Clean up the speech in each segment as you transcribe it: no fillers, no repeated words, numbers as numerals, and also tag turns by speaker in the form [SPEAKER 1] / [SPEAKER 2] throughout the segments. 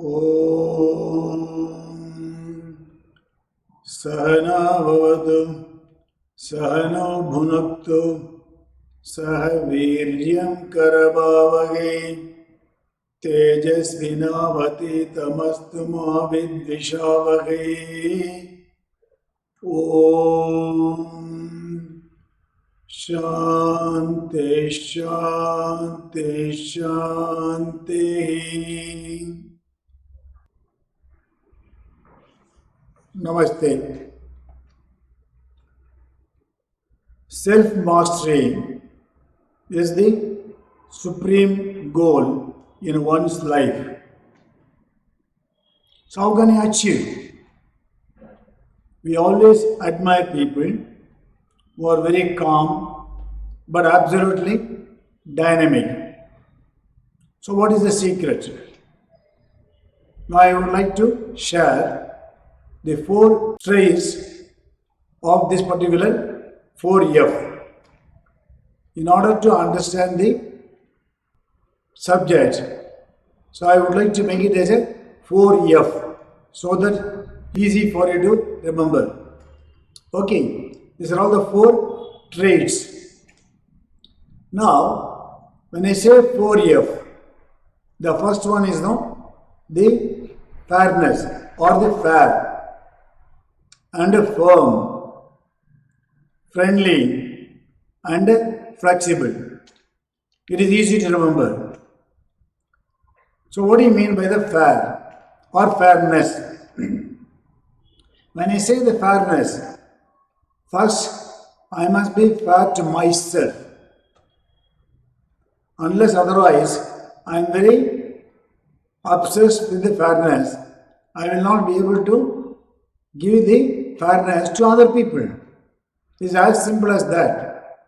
[SPEAKER 1] ॐ सहना भवतु सहनो भुनक्तु सह वीर्यं करवावहै तेजस्विनावतीतमस्तु मा विद्विषावहै। ॐ शान्ति शान्ति शान्तिः। Namaste. Self-mastery is the supreme goal in one's life. So how can you achieve? We always admire people who are very calm but absolutely dynamic. So what is the secret? Now I would like to share the 4 traits of this particular 4F in order to understand the subject. So I would like to make it as a 4F so that easy for you to remember. Okay, these are all the 4 traits. Now when I say 4F, the first one is the fairness or the fair, and firm, friendly, and flexible. It is easy to remember. So what do you mean by the fair or fairness? When I say the fairness, first I must be fair to myself. Unless otherwise I am very obsessed with the fairness, I will not be able to give the fairness to other people. It's as simple as that.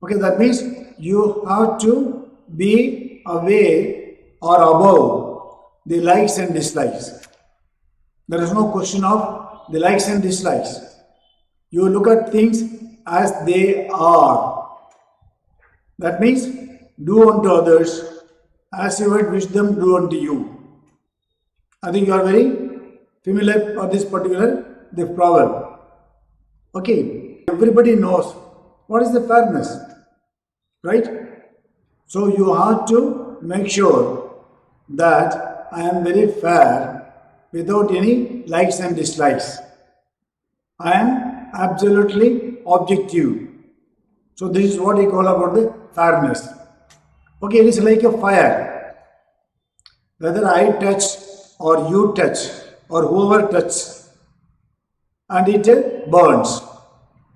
[SPEAKER 1] Okay, that means you have to be away or above the likes and dislikes. There is no question of the likes and dislikes. You look at things as they are. That means do unto others as you would wish them do unto you. I think you are very familiar with this particular the proverb. Okay, everybody knows what is the fairness, right? So you have to make sure that I am very fair without any likes and dislikes. I am absolutely objective. So this is what we call about the fairness. Okay, it is like a fire. Whether I touch or you touch or whoever touches, and it burns.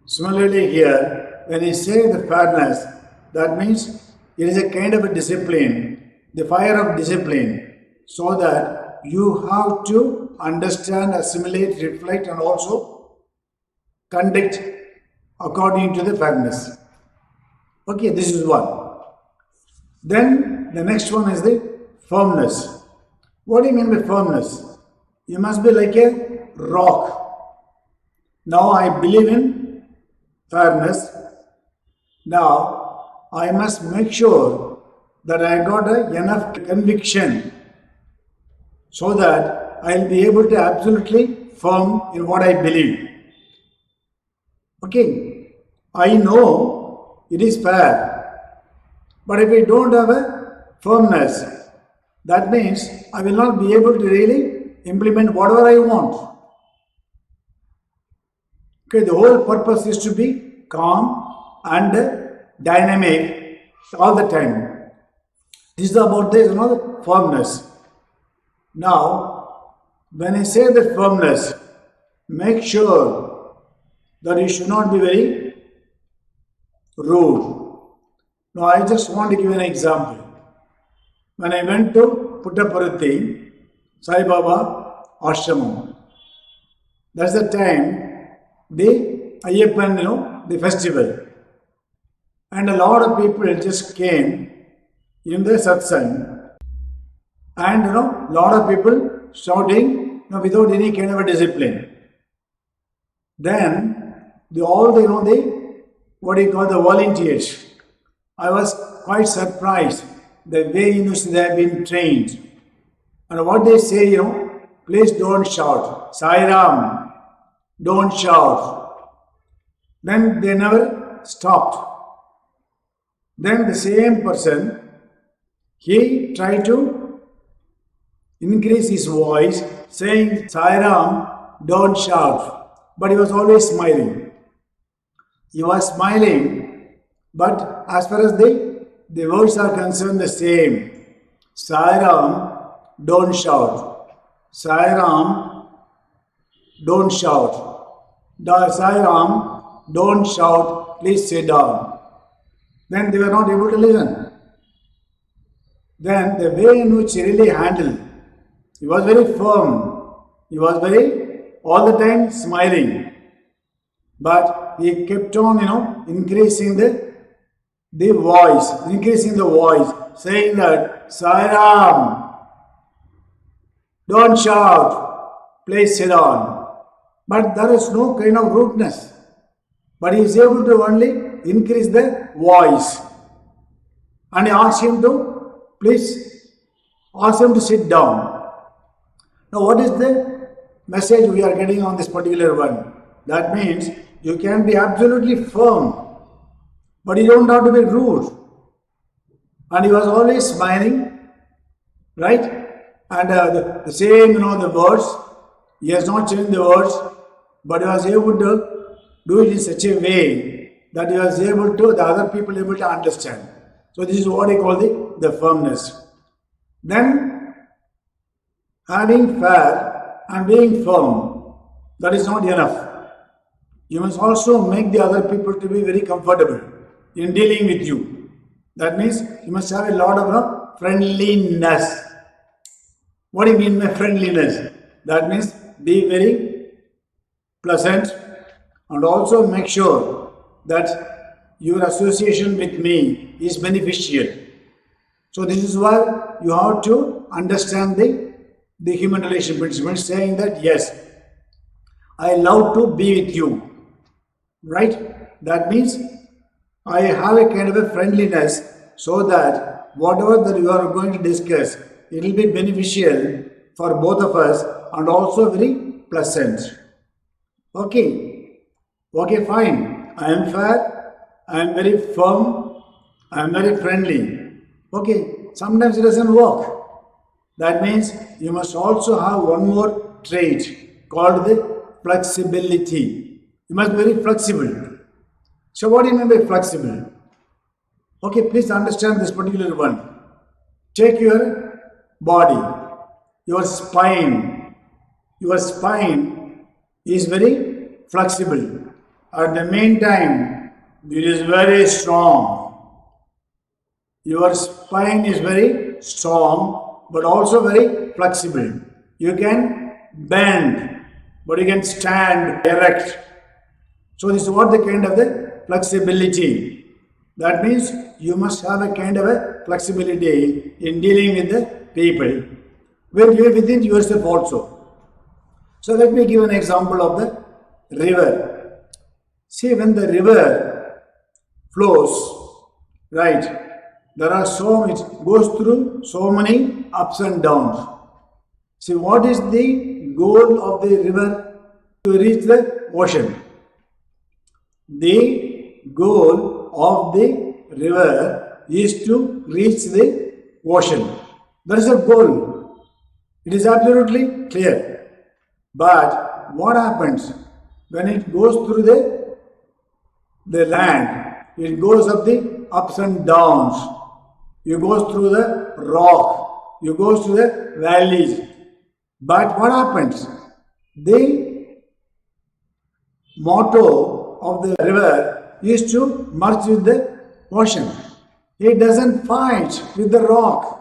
[SPEAKER 1] Similarly here, when I say the fairness, that means it is a kind of a discipline, the fire of discipline, so that you have to understand, assimilate, reflect, and also conduct according to the fairness. Okay, this is one. Then the next one is the firmness. What do you mean by firmness? You must be like a rock. Now I believe in fairness. Now I must make sure that I got enough conviction so that I will be able to absolutely firm in what I believe. Okay, I know it is fair, but if I don't have a firmness, that means I will not be able to really implement whatever I want. Okay, the whole purpose is to be calm and dynamic all the time. This is about this, the firmness. Now, when I say the firmness, make sure that you should not be very rude. Now, I just want to give an example. When I went to Puttaparthi, Sai Baba Ashramam, that's the time the Ayyappan, the festival. And a lot of people just came in the satsang. And a lot of people shouting without any kind of a discipline. Then all the what do you call the volunteers. I was quite surprised the way they have been trained. And what they say, please don't shout. Sai Ram, don't shout. Then they never stopped. Then the same person, he tried to increase his voice, saying, Sai Ram, don't shout. But he was always smiling. He was smiling, but as far as the words are concerned, the same. Sai Ram, don't shout. Sai Ram, don't shout. Sai Ram, don't shout, please sit down. Then they were not able to listen. Then the way in which he really handled, he was very firm. He was all the time smiling. But he kept on, increasing the voice, saying that, Sai Ram, don't shout, please sit down. But there is no kind of rudeness. But he is able to only increase the voice. And he asked him to, please, ask him to sit down. Now what is the message we are getting on this particular one? That means you can be absolutely firm, but you don't have to be rude. And he was always smiling, right? And the same, the words, he has not changed the words, but he was able to do it in such a way that he was able to, the other people able to understand. So this is what I call the firmness. Then, having fair and being firm, that is not enough. You must also make the other people to be very comfortable in dealing with you. That means you must have a lot of friendliness. What do you mean by friendliness? That means be very pleasant and also make sure that your association with me is beneficial. So this is why you have to understand the human relation principle, saying that yes, I love to be with you. Right? That means I have a kind of a friendliness so that whatever that you are going to discuss, it will be beneficial for both of us and also very pleasant. Okay, fine. I am fair, I am very firm, I am very friendly. Okay, sometimes it doesn't work. That means you must also have one more trait called the flexibility. You must be very flexible. So what do you mean by flexible? Okay, please understand this particular one. Take your body, your spine. Your spine is very flexible. At the meantime, it is very strong. Your spine is very strong, but also very flexible. You can bend, but you can stand erect. So this is what the kind of the flexibility. That means you must have a kind of a flexibility in dealing with the people, within yourself also. So let me give an example of the river. See, when the river flows, right, there are it goes through so many ups and downs. See, what is the goal of the river to reach the ocean? The goal of the river is to reach the ocean. That is the goal. It is absolutely clear. But what happens when it goes through the land? It goes up the ups and downs. You go through the rock. You go through the valleys. But what happens? The motto of the river is to merge with the ocean. It doesn't fight with the rock.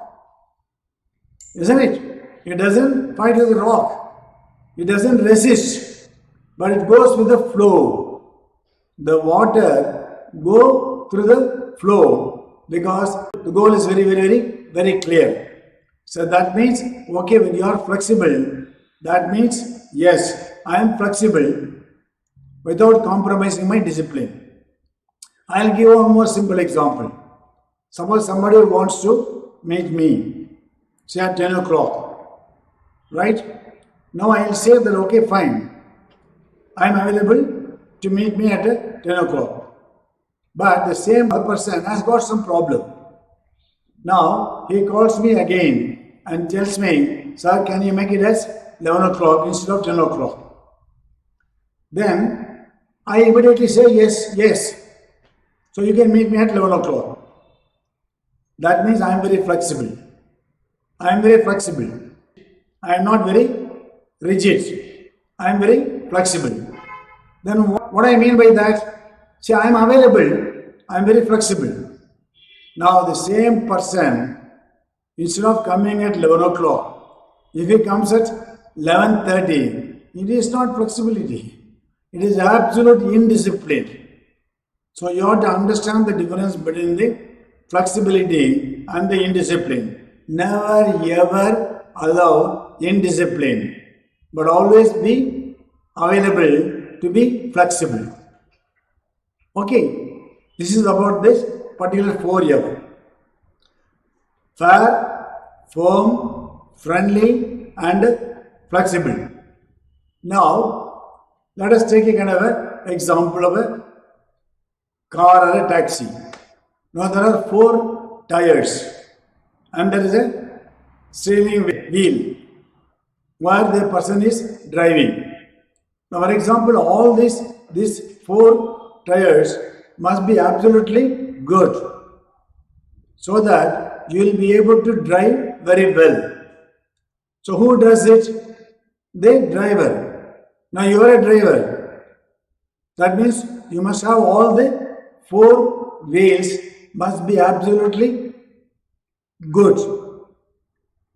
[SPEAKER 1] Isn't it? It doesn't fight with the rock. It doesn't resist. But it goes with the flow. The water go through the flow because the goal is very, very, very, very clear. So that means, okay, when you are flexible, that means, yes, I am flexible without compromising my discipline. I'll give one more simple example. Suppose somebody wants to meet me, say at 10 o'clock. right? Now I will say that, okay, fine, I am available to meet me at 10 o'clock. But the same person has got some problem. Now he calls me again and tells me, sir, can you make it as 11 o'clock instead of 10 o'clock? Then I immediately say, yes, yes. So you can meet me at 11 o'clock. That means I am very flexible. I am very flexible. I am not very rigid. I am very flexible. Then what I mean by that? See, I am available. I am very flexible. Now the same person, instead of coming at 11 o'clock, if he comes at 11:30, it is not flexibility. It is absolute indiscipline. So you have to understand the difference between the flexibility and the indiscipline. Never ever allow indiscipline, but always be available to be flexible. Okay, this is about this particular 4F. Fair, firm, friendly and flexible. Now, let us take a kind of an example of a car or a taxi. Now there are 4 tires and there is a steering wheel where the person is driving. Now for example, all these 4 tires must be absolutely good so that you will be able to drive very well. So who does it? The driver. Now you are a driver. That means you must have all the 4 wheels must be absolutely good.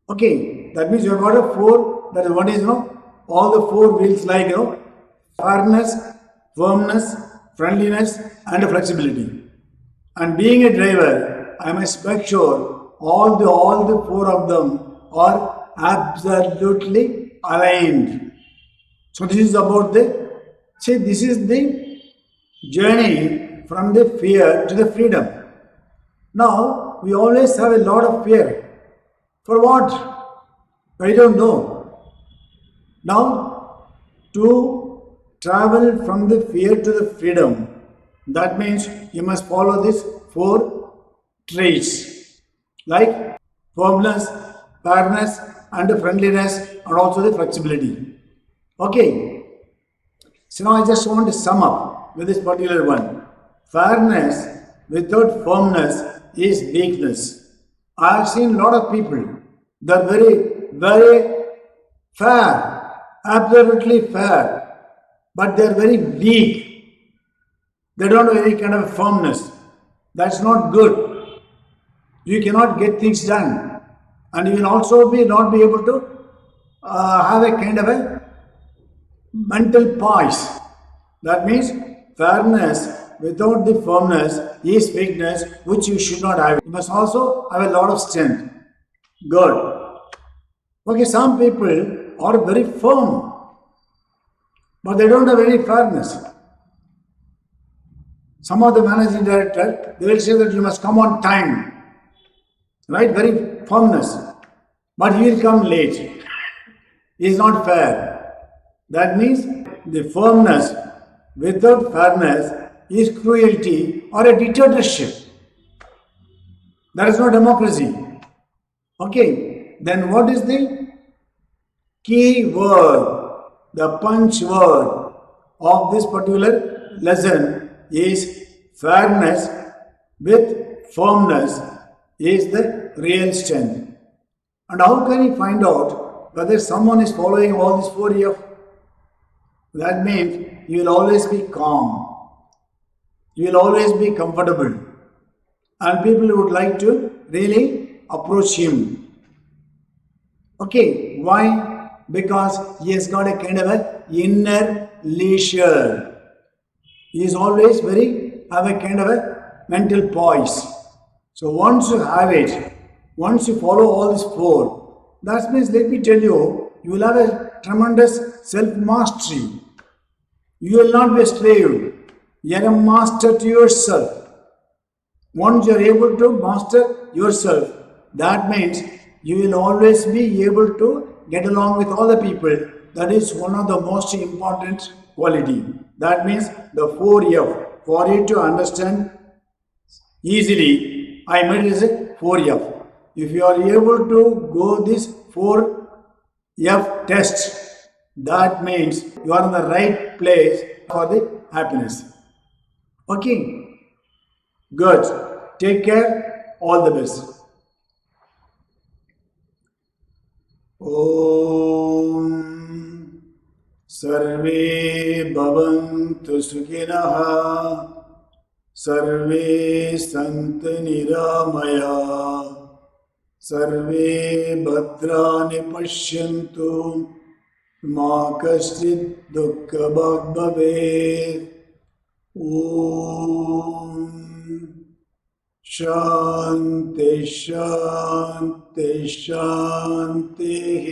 [SPEAKER 1] Okay, that means you have got a 4, that is what is, all the 4 wheels like, fairness, firmness, friendliness and flexibility. And being a driver, I must make sure all the 4 of them are absolutely aligned. So this is about this is the journey from the fear to the freedom. Now, we always have a lot of fear. For what? I don't know. Now, to travel from the fear to the freedom, that means you must follow these 4 traits, like firmness, fairness, and friendliness, and also the flexibility. Okay, so now I just want to sum up with this particular one. Fairness without firmness is weakness. I have seen a lot of people, they are very, very fair, absolutely fair, but they are very weak. They don't have any kind of firmness. That's not good. You cannot get things done, and you will also not be able to have a kind of a mental poise. That means fairness without the firmness is weakness, which you should not have. You must also have a lot of strength. Good. Okay, some people are very firm, but they don't have any fairness. Some of the managing director, they will say that you must come on time. Right? Very firmness. But he will come late. He is not fair. That means the firmness without fairness is cruelty or a dictatorship. That is not democracy. Okay, then what is the key word, the punch word of this particular lesson is fairness with firmness is the real strength. And how can you find out whether someone is following all these 4F? That means you will always be calm. You will always be comfortable. And people would like to really approach him. Okay, why? Because he has got a kind of an inner leisure. He is always have a kind of a mental poise. So once you have it, once you follow all these 4, that means, let me tell you, you will have a tremendous self-mastery. You will not be a slave. You are a master to yourself. Once you are able to master yourself, that means You will always be able to get along with all the people. That is one of the most important quality. That means the 4F. For you to understand easily, I made it as a 4F. If you are able to go this 4F test, that means you are in the right place for the happiness. Okay, good. Take care. All the best. ॐ सर्वे भवन्तु सुखिनः सर्वे सन्तु निरामयाः सर्वे भद्राणि पश्यन्तु मा कश्चित् दुःखभाग् भवेत् ॐ शान्ति शान्ति शान्तिः